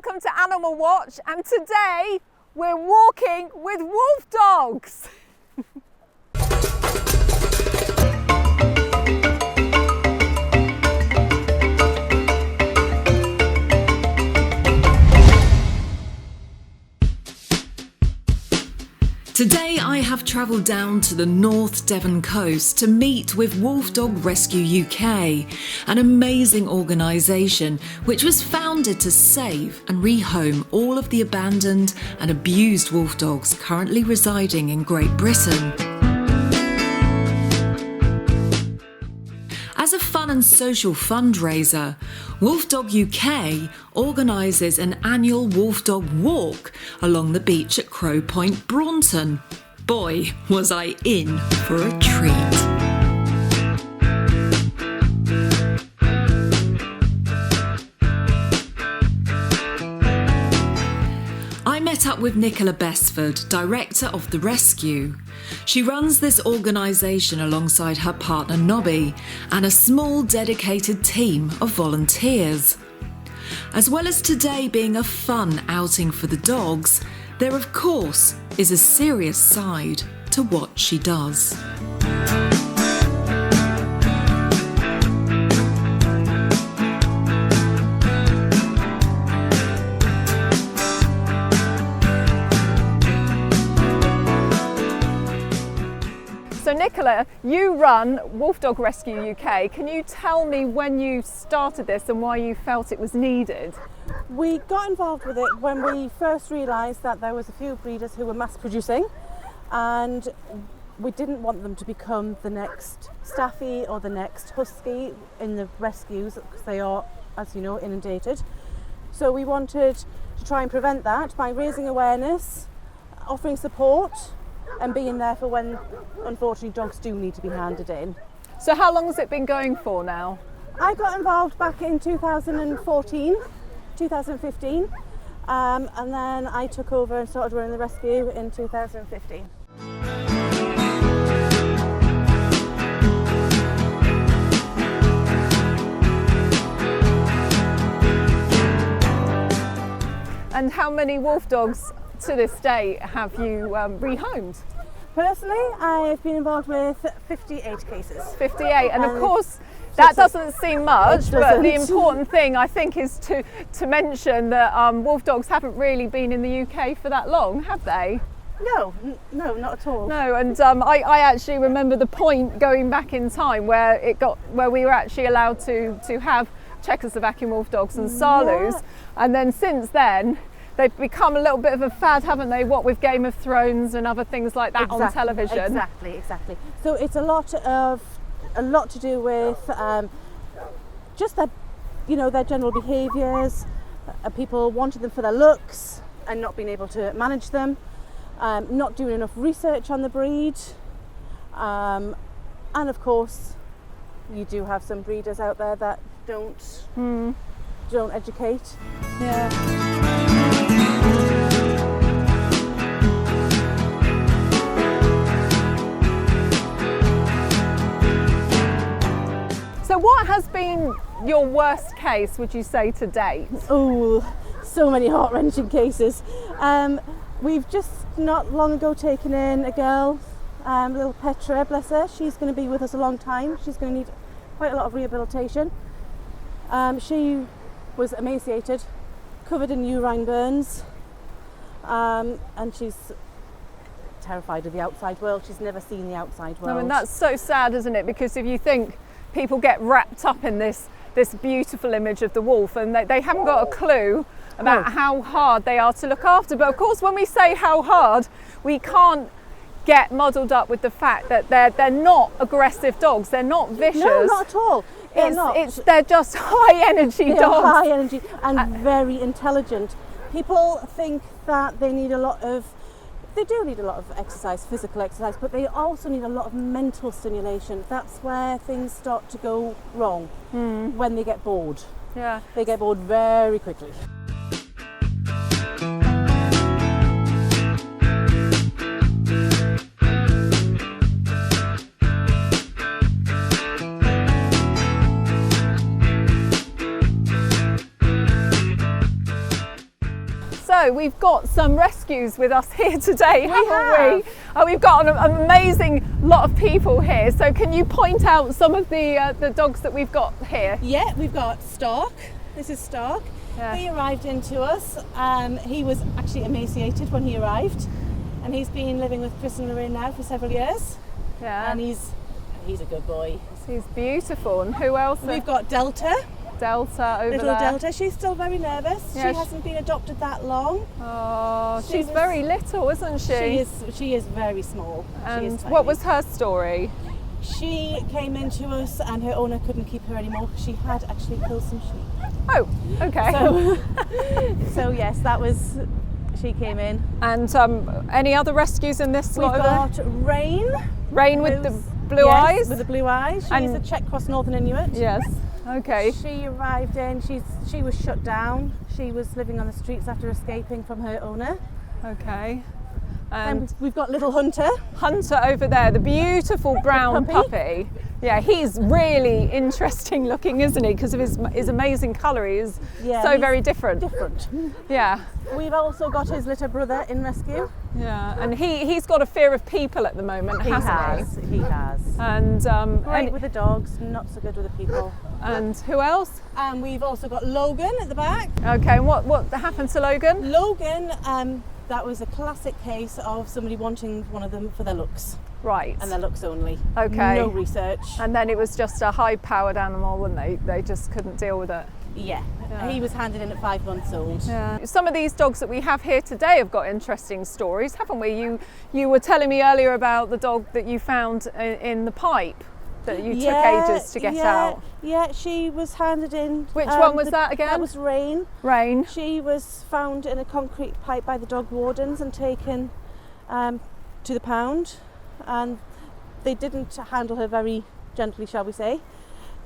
welcome to Animal Watch, and today we're walking with wolf dogs. Today I have travelled down to the North Devon coast to meet with WolfDog Rescue UK, an amazing organisation which was founded to save and rehome all of the abandoned and abused wolf dogs currently residing in Great Britain. As a fun and social fundraiser, WolfDog UK organises an annual WolfDog walk along the beach at Crow Point, Braunton. Boy, was I in for a treat. I met up with Nicola Besford, director of the rescue. She runs this organisation alongside her partner Nobby and a small dedicated team of volunteers. As well as today being a fun outing for the dogs, there of course is a serious side to what she does. So Nicola, you run WolfDog Rescue UK. Can you tell me when you started this and why you felt it was needed? We got involved with it when we first realised that there was a few breeders who were mass producing, and we didn't want them to become the next Staffy or the next Husky in the rescues, because they are, as you know, inundated. So we wanted to try and prevent that by raising awareness, offering support, and being there for when, unfortunately, dogs do need to be handed in. So how long has it been going for now? I got involved back in 2015, and then I took over and started running the rescue in 2015. And how many wolf dogs to this day have you rehomed? Personally, I've been involved with 58 cases. 58, and of course that doesn't seem much, but the important thing I think is to mention that wolf dogs haven't really been in the UK for that long, have they? No, not at all. No, and I actually remember the point going back in time where we were actually allowed to have Czechoslovakian wolf dogs and Salus, yeah. And then since then they've become a little bit of a fad, haven't they? What with Game of Thrones and other things like that on television. Exactly. So it's a lot to do with just their general behaviours, people wanting them for their looks and not being able to manage them, not doing enough research on the breed, and of course, you do have some breeders out there that don't educate. Yeah. So what has been your worst case, would you say, to date? Oh, so many heart-wrenching cases. We've just not long ago taken in a girl, little Petra, bless her. She's going to be with us a long time. She's going to need quite a lot of rehabilitation. She was emaciated, covered in urine burns, and she's terrified of the outside world. She's never seen the outside world. I mean, that's so sad, isn't it? Because if you think people get wrapped up in this beautiful image of the wolf, and they haven't got a clue about how hard they are to look after. But of course, when we say how hard, we can't get muddled up with the fact that they're not aggressive dogs. They're not vicious. No, not at all. They're just high energy dogs. They're high energy and very intelligent. People think that they do need a lot of exercise, physical exercise, but they also need a lot of mental stimulation. That's where things start to go wrong, when they get bored. Yeah. They get bored very quickly. So we've got some rescues with us here today, haven't we? We've got an amazing lot of people here. So can you point out some of the dogs that we've got here? Yeah, we've got Stark. This is Stark. Yeah. He arrived into us. He was actually emaciated when he arrived, and he's been living with Chris and Lorraine now for several years. Yeah. And he's a good boy. He's beautiful. And who else? We've got Delta. Delta over Little there. Delta. She's still very nervous. Yeah, she hasn't been adopted that long. Oh, she's very little, isn't she? She is very small. And she is tiny. what was her story? She came into us and her owner couldn't keep her anymore because she had actually killed some sheep. Oh, okay. So yes, she came in. And any other rescues in this We've lot? got Rain. Rain with the blue Yes, eyes? with the blue eyes. She's And- a Czech Cross Northern Inuit. Yes. Okay. She arrived in. She was shut down. She was living on the streets after escaping from her owner. Okay. And And we've got little Hunter. Hunter over there, the beautiful brown puppy. Yeah, he's really interesting looking, isn't he? Because of his amazing colour. He is so he's very different. Yeah. We've also got his little brother in rescue. Yeah. And he's got a fear of people at the moment, hasn't he? He has. And Great with the dogs, not so good with the people. and who else? And we've also got Logan at the back. Okay. And what happened to Logan? Logan, that was a classic case of somebody wanting one of them for their looks. Right. And their looks only. Okay. No research. And then it was just a high-powered animal, and they just couldn't deal with it. Yeah. He was handed in at 5 months old. Yeah. Some of these dogs that we have here today have got interesting stories, haven't we? You were telling me earlier about the dog that you found in the pipe that you took ages to get out. Yeah, she was handed in. Which one was that again? That was Rain. Rain. She was found in a concrete pipe by the dog wardens and taken to the pound, and they didn't handle her very gently, shall we say.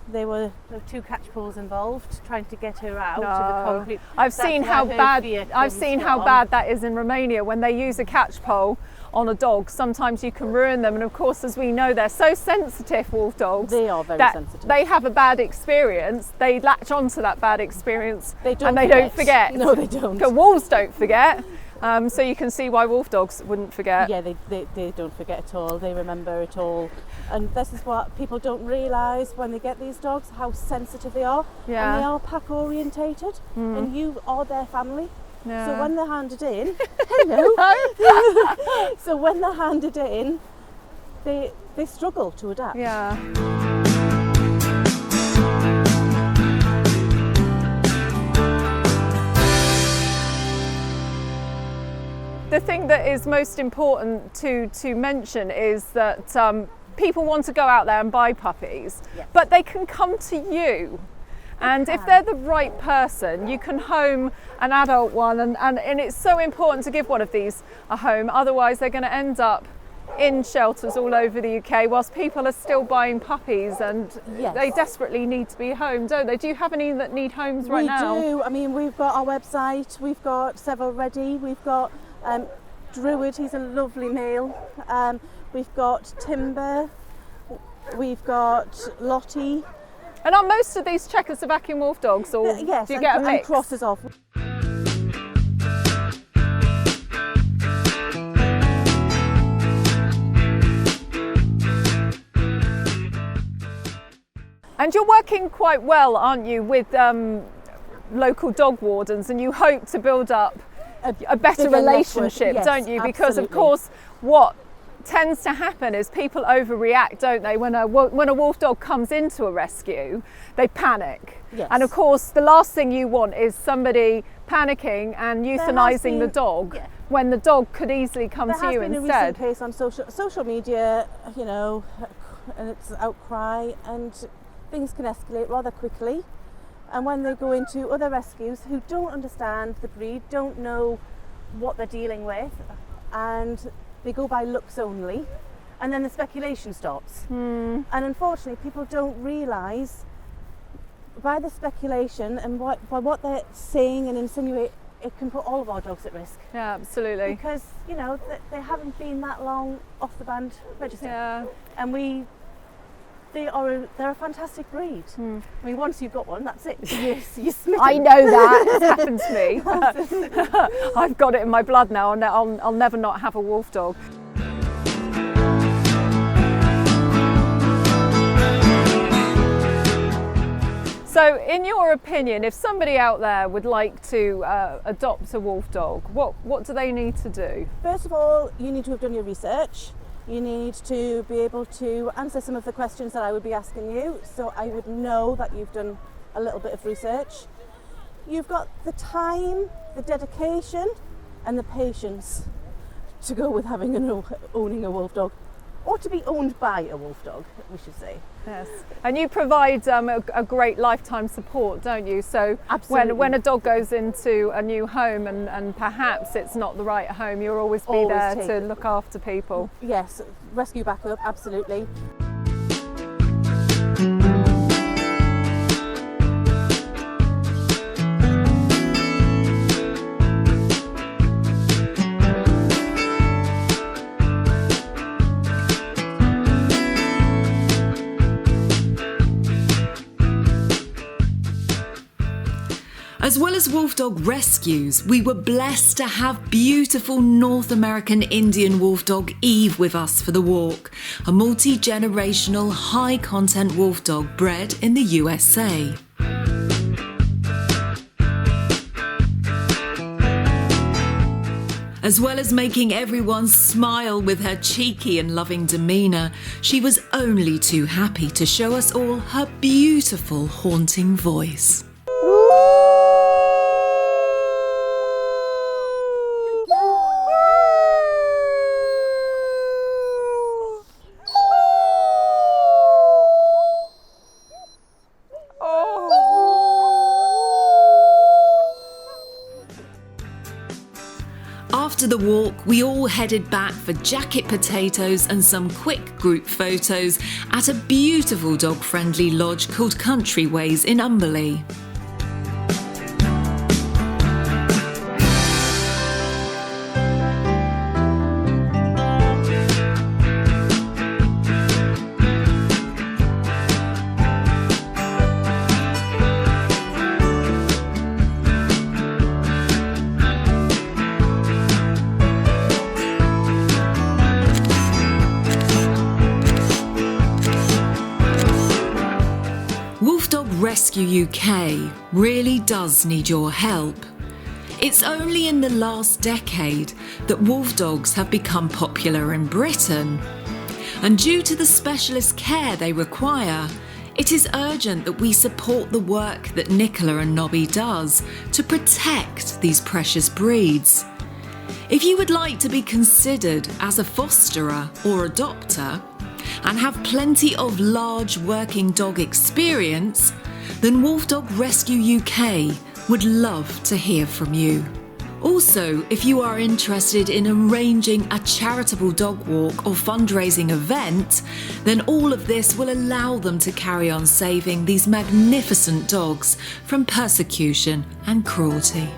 There were 2 catch poles involved trying to get her out of the concrete. I've seen how bad that is in Romania when they use a catch pole on a dog. Sometimes you can ruin them, and of course, as we know, they're so sensitive, wolf dogs. They are very sensitive. They have a bad experience. They latch onto that bad experience, They and they don't forget. No, they don't. The wolves don't forget. So you can see why wolf dogs wouldn't forget. Yeah, they don't forget at all. They remember it all. And this is what people don't realise when they get these dogs, how sensitive they are. Yeah. And they are pack orientated, and you are their family. Yeah. So when they're handed in, hello. So when they're handed in, they struggle to adapt. Yeah. The thing that is most important to mention is that people want to go out there and buy puppies, Yes. but they can come to you. And if they're the right person, you can home an adult one, and it's so important to give one of these a home, otherwise they're going to end up in shelters all over the UK whilst people are still buying puppies, and Yes. they desperately need to be homed, don't they? Do you have any that need homes right now? We do. I mean, we've got our website, we've got several ready, we've got Druid, he's a lovely male, we've got Timber, we've got Lottie. And are most of these Czechoslovakian wolf dogs, or Yes, do you get a and mix? crosses off. And you're working quite well, aren't you, with local dog wardens, and you hope to build up a better bigger relationship, network. Yes, don't you? Because of absolutely. course, what tends to happen is people overreact, don't they? When a wolf dog comes into a rescue, they panic. Yes. And of course, the last thing you want is somebody panicking and euthanizing the dog, yeah. when the dog could easily come There to has you been instead. a recent case on social media, you know, and it's outcry, and things can escalate rather quickly. And when they go into other rescues who don't understand the breed, don't know what they're dealing with, and they go by looks only, and then the speculation stops. And unfortunately, people don't realise by the speculation and by what they're saying and insinuate, it can put all of our dogs at risk. Yeah, absolutely. Because, you know, they haven't been that long off the band register. Yeah. And we They're a fantastic breed. I mean, once you've got one, that's it. You're smitten. I know that. It's happened to me. I've got it in my blood now, and I'll never not have a wolf dog. So, in your opinion, if somebody out there would like to adopt a wolf dog, what do they need to do? First of all, you need to have done your research. You need to be able to answer some of the questions that I would be asking you, so I would know that you've done a little bit of research. You've got the time, the dedication and the patience to go with owning a wolf dog, or to be owned by a wolf dog, we should say. Yes, and you provide a great lifetime support, don't you? So when a dog goes into a new home and perhaps it's not the right home, you'll always be there to look after people. Yes, rescue backup, absolutely. As well as WolfDog rescues, we were blessed to have beautiful North American Indian Wolfdog Eve with us for the walk, a multi-generational, high-content wolfdog bred in the USA. As well as making everyone smile with her cheeky and loving demeanour, she was only too happy to show us all her beautiful, haunting voice. After the walk, we all headed back for jacket potatoes and some quick group photos at a beautiful dog-friendly lodge called Country Ways in Umberley. WolfDog Rescue UK really does need your help. It's only in the last decade that wolf dogs have become popular in Britain. And due to the specialist care they require, it is urgent that we support the work that Nicola and Nobby does to protect these precious breeds. If you would like to be considered as a fosterer or adopter, and have plenty of large working dog experience, then WolfDog Rescue UK would love to hear from you. Also, if you are interested in arranging a charitable dog walk or fundraising event, then all of this will allow them to carry on saving these magnificent dogs from persecution and cruelty.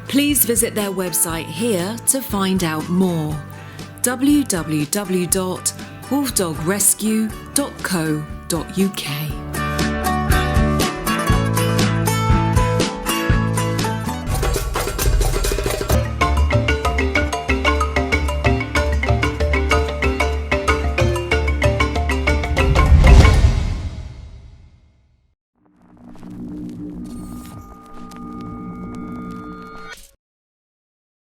Please visit their website here to find out more. www.wolfdogrescue.co.uk